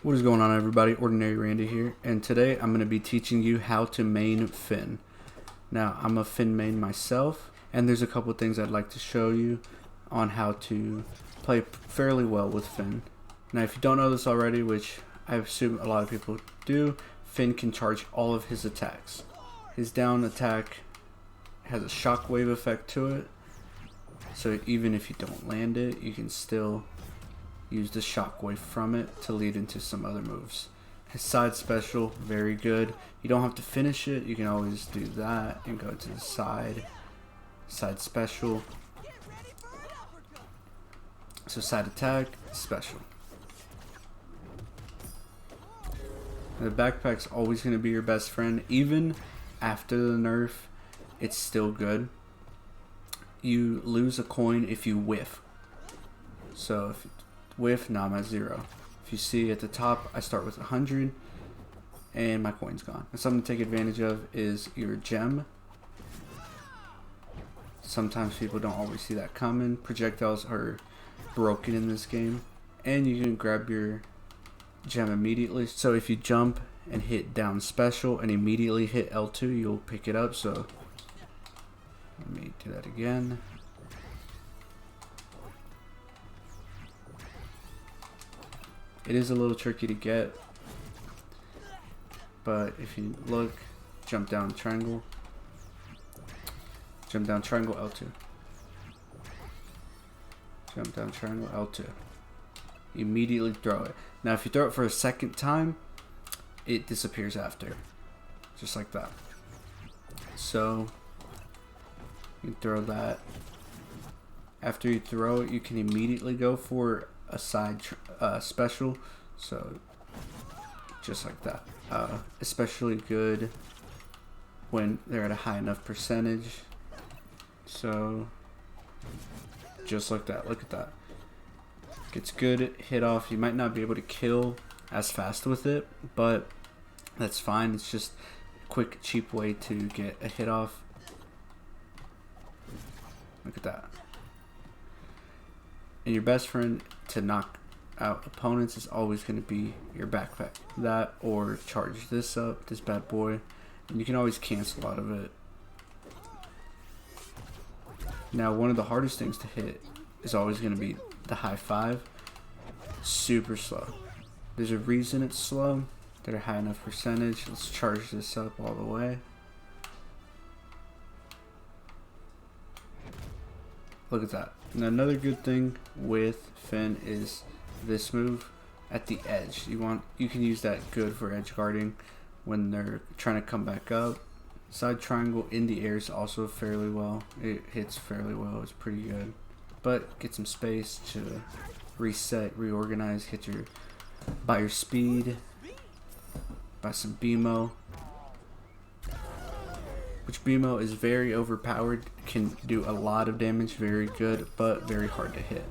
What is going on, everybody? Ordinary Randy here, and today I'm going to be teaching you how to main Finn. Now, I'm a Finn main myself, and there's a couple things I'd like to show you on how to play fairly well with Finn. Now, if you don't know this already, which I assume a lot of people do, Finn can charge all of his attacks. His down attack has a shockwave effect to it, so even if you don't land it, you can still use the shockwave from it to lead into some other moves. His side special, very good. You don't have to finish it, you can always do that and go to the side special. So side attack, special. The backpack's always going to be your best friend. Even after the nerf, it's still good. You lose a coin if you whiff. So if you whiff, now I'm at 0. If you see at the top, I start with 100 and my coin's gone. And something to take advantage of is your gem. Sometimes people don't always see that coming. Projectiles are broken in this game, and you can grab your gem immediately. So if you jump and hit down special and immediately hit L2, you'll pick it up. So let me do that again. It is a little tricky to get, but if you look, jump down triangle, L2. Jump down triangle, L2. Immediately throw it. Now if you throw it for a second time, it disappears after. Just like that. So, you throw that. After you throw it, you can immediately go for a side special, so just like that. Especially good when they're at a high enough percentage. So just like that. Look at that. Gets good hit off. You might not be able to kill as fast with it, but that's fine. It's just a quick, cheap way to get a hit off. Look at that. And your best friend to knock out opponents is always going to be your backpack. That or charge this up, this bad boy, and you can always cancel out of it. Now, one of the hardest things to hit is always going to be the high five. Super slow. There's a reason it's slow. They're a high enough percentage. Let's charge this up all the way. Look at that. Now another good thing with Finn is this move at the edge. You can use that good for edge guarding when they're trying to come back up. Side triangle in the air is also fairly well. It hits fairly well. It's pretty good. But get some space to reset, reorganize, buy your speed, buy some BMO. Which BMO is very overpowered, can do a lot of damage, very good, but very hard to hit.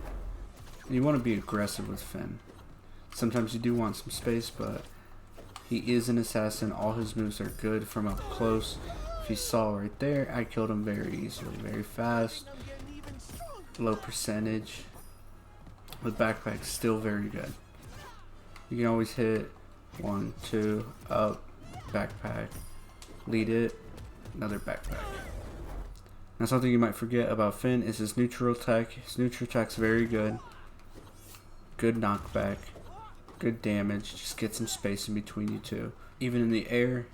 You want to be aggressive with Finn. Sometimes you do want some space, but he is an assassin. All his moves are good from up close. If you saw right there, I killed him very easily, very fast. Low percentage. With backpack, still very good. You can always hit 1, 2, up, backpack, lead it. Another backpack. Now something you might forget about Finn is his neutral attack. His neutral attack's very good. Good knockback. Good damage. Just get some space in between you two. Even in the air.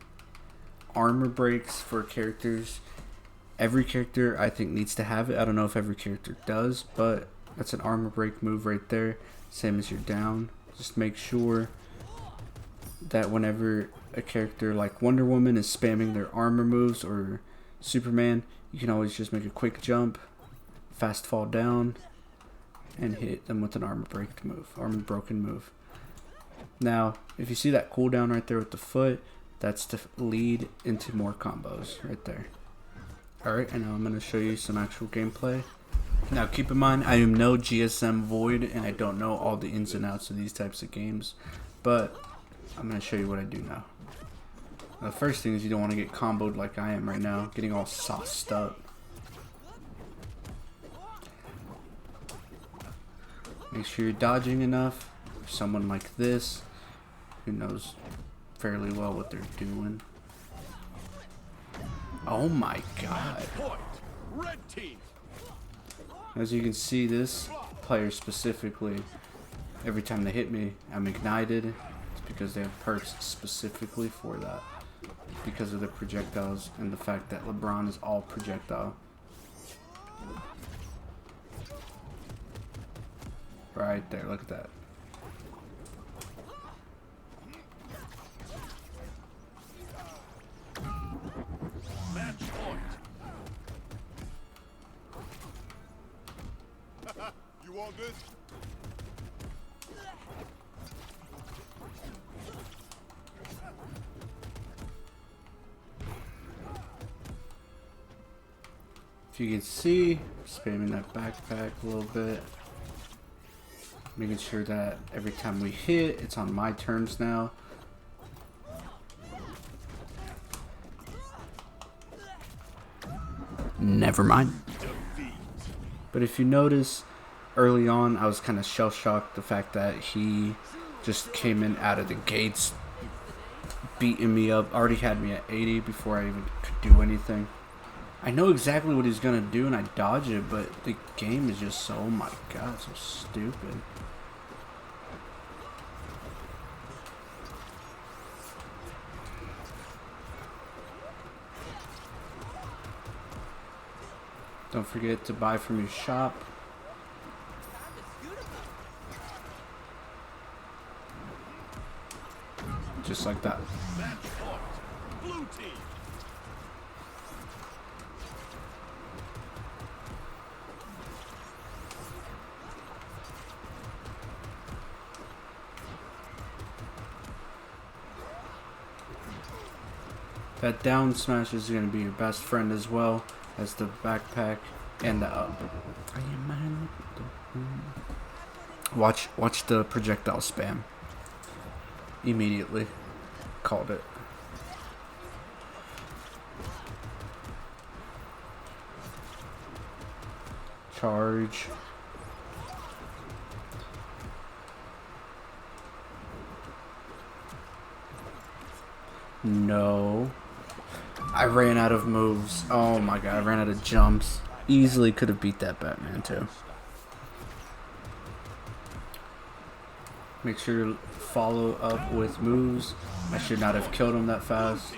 Armor breaks for characters. Every character I think needs to have it. I don't know if every character does, but that's an armor break move right there. Same as your down. Just make sure that whenever a character like Wonder Woman is spamming their armor moves, or Superman, you can always just make a quick jump, fast fall down, and hit them with an armor broken move. Now, if you see that cooldown right there with the foot, that's to lead into more combos right there. Alright, and now I'm going to show you some actual gameplay. Now keep in mind, I am no GSM void, and I don't know all the ins and outs of these types of games, but I'm going to show you what I do know. The first thing is you don't want to get comboed like I am right now, getting all sauced up. Make sure you're dodging enough. Someone like this, who knows fairly well what they're doing. Oh my god. As you can see, this player specifically, every time they hit me, I'm ignited. It's because they have perks specifically for that. Because of the projectiles and the fact that LeBron is all projectile. Right there, look at that. Match point. You want this? If you can see, spamming that backpack a little bit. Making sure that every time we hit, it's on my terms now. Never mind. But if you notice, early on, I was kind of shell-shocked the fact that he just came in out of the gates, beating me up. Already had me at 80 before I even could do anything. I know exactly what he's gonna do and I dodge it, but the game is just so, oh my god, so stupid. Don't forget to buy from your shop. Just like that. Blue team. That down smash is going to be your best friend as well as the backpack and the up. Watch the projectile spam. Immediately. Called it. Charge. No. I ran out of moves. Oh my god, I ran out of jumps. Easily could have beat that Batman too. Make sure to follow up with moves. I should not have killed him that fast.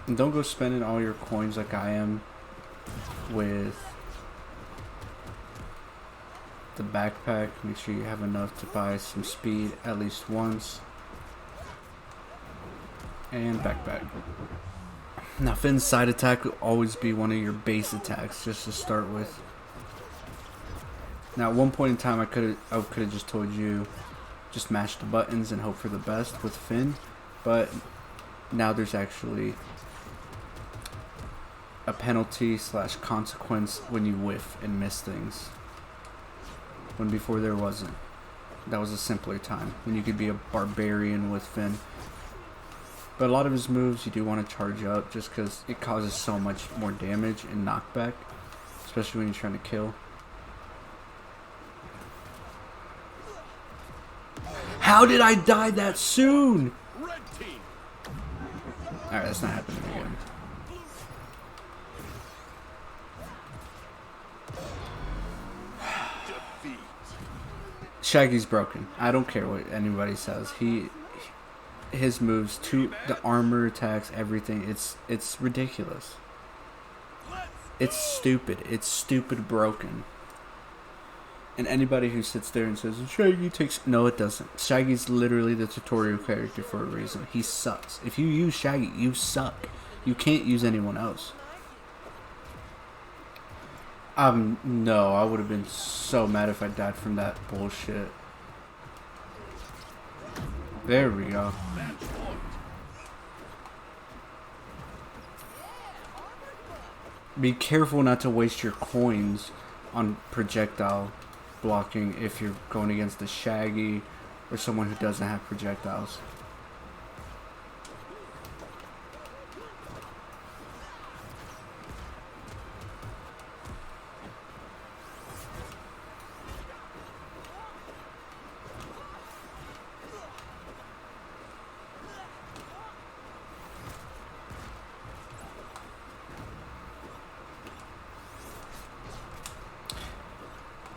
And don't go spending all your coins like I am with the backpack. Make sure you have enough to buy some speed at least once. And backpack. Now Finn's side attack will always be one of your base attacks just to start with. Now at one point in time I could have just told you just mash the buttons and hope for the best with Finn, but now there's actually a penalty / consequence when you whiff and miss things. When before there wasn't. That was a simpler time when you could be a barbarian with Finn. But a lot of his moves you do want to charge up just because it causes so much more damage and knockback, especially when you're trying to kill. How did I die that soon? Alright, that's not happening again. Shaggy's broken. I don't care what anybody says. His moves, the armor attacks, everything. It's ridiculous. It's stupid. It's stupid broken. And anybody who sits there and says Shaggy takes, no, it doesn't. Shaggy's literally the tutorial character for a reason. He sucks. If you use Shaggy, you suck. You can't use anyone else. No, I would have been so mad if I died from that bullshit. There we go. Be careful not to waste your coins on projectile blocking if you're going against the Shaggy or someone who doesn't have projectiles.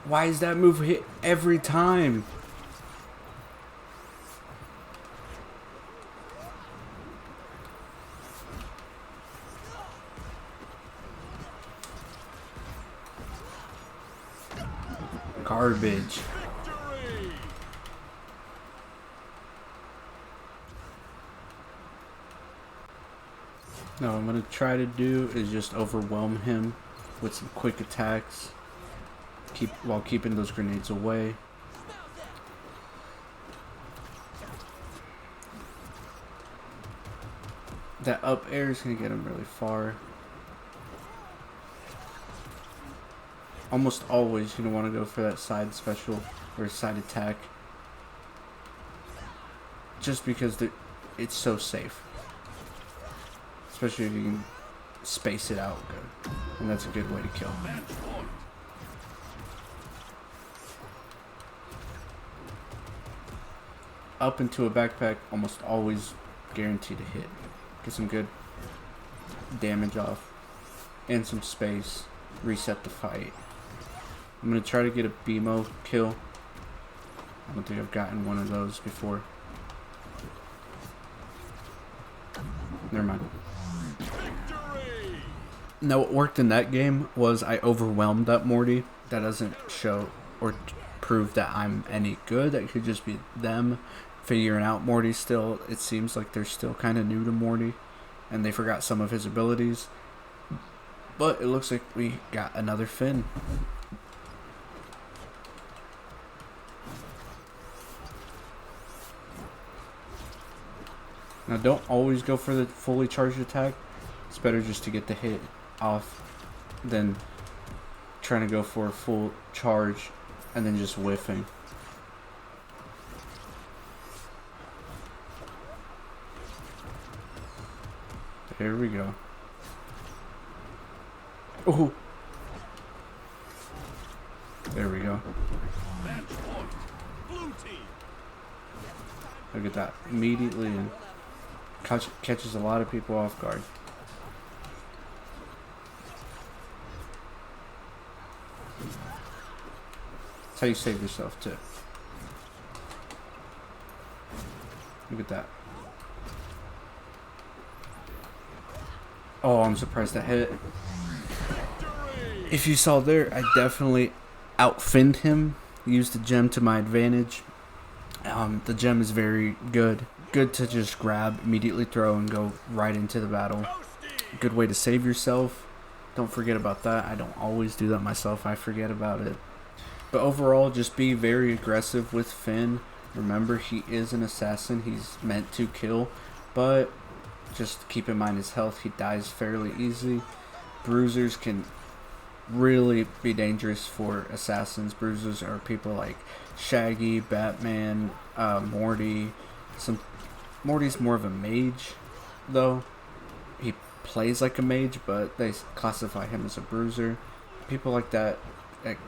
Why is that move hit every time? Garbage. Victory! No, what I'm gonna try to do is just overwhelm him with some quick attacks. While keeping those grenades away. That up air is gonna get him really far. Almost always you're gonna want to go for that side special or side attack. Just because it's so safe. Especially if you can space it out good. And that's a good way to kill. Match point. Up into a backpack, almost always guaranteed to hit. Get some good damage off. And some space. Reset the fight. I'm going to try to get a BMO kill. I don't think I've gotten one of those before. Never mind. Victory! Now what worked in that game was I overwhelmed that Morty. That doesn't show or prove that I'm any good. That could just be them figuring out Morty still. It seems like they're still kind of new to Morty and they forgot some of his abilities. But it looks like we got another Finn. Now don't always go for the fully charged attack. It's better just to get the hit off than trying to go for a full charge and then just whiffing. Here we go. Oh, there we go. Match point. Blue team. Look at that. Immediately and catches a lot of people off guard. That's how you save yourself too. Look at that. Oh, I'm surprised that hit. If you saw there, I definitely outfinned him. Used the gem to my advantage. The gem is very good. Good to just grab, immediately throw, and go right into the battle. Good way to save yourself. Don't forget about that. I don't always do that myself. I forget about it. But overall, just be very aggressive with Finn. Remember, he is an assassin. He's meant to kill. But just keep in mind his health. He dies fairly easy. Bruisers can really be dangerous for assassins. Bruisers are people like Shaggy, Batman, Morty. Morty's more of a mage, though. He plays like a mage, but they classify him as a bruiser. People like that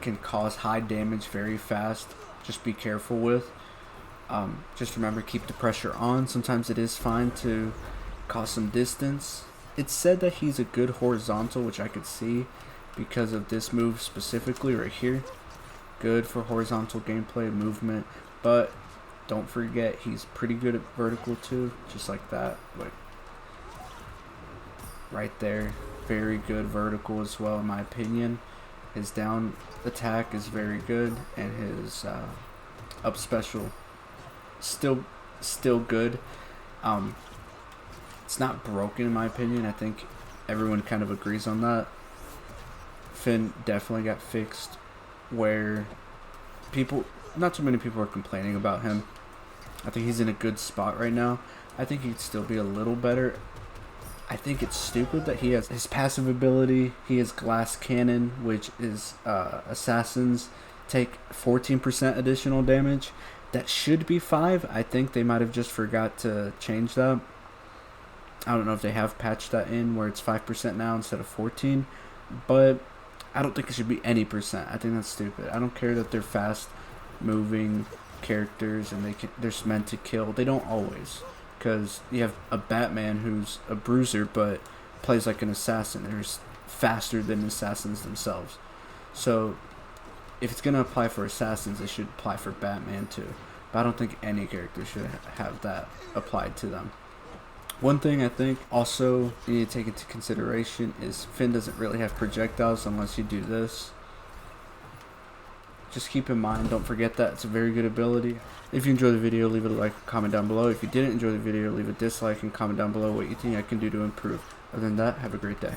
can cause high damage very fast. Just be careful with. Just remember, keep the pressure on. Sometimes it is fine to cause some distance. It's said that he's a good horizontal, which I could see because of this move specifically right here. Good for horizontal gameplay, movement, but don't forget he's pretty good at vertical too, just like that. Like right there, very good vertical as well in my opinion. His down attack is very good, and his up special still good. It's not broken in my opinion. I think everyone kind of agrees on that. Finn definitely got fixed where not too many people are complaining about him. I think he's in a good spot right now. I think he'd still be a little better. I think it's stupid that he has his passive ability. He has glass cannon, which is assassins take 14% additional damage. That should be 5. I think they might have just forgot to change that. I don't know if they have patched that in where it's 5% now instead of 14, but I don't think it should be any percent. I think that's stupid. I don't care that they're fast moving characters and they're meant to kill. They don't always, because you have a Batman who's a bruiser but plays like an assassin. They're faster than assassins themselves. So if it's gonna apply for assassins, it should apply for Batman too. But I don't think any character should have that applied to them. One thing I think also you need to take into consideration is Finn doesn't really have projectiles unless you do this. Just keep in mind, don't forget that. It's a very good ability. If you enjoyed the video, leave a like, comment down below. If you didn't enjoy the video, leave a dislike and comment down below what you think I can do to improve. Other than that, have a great day.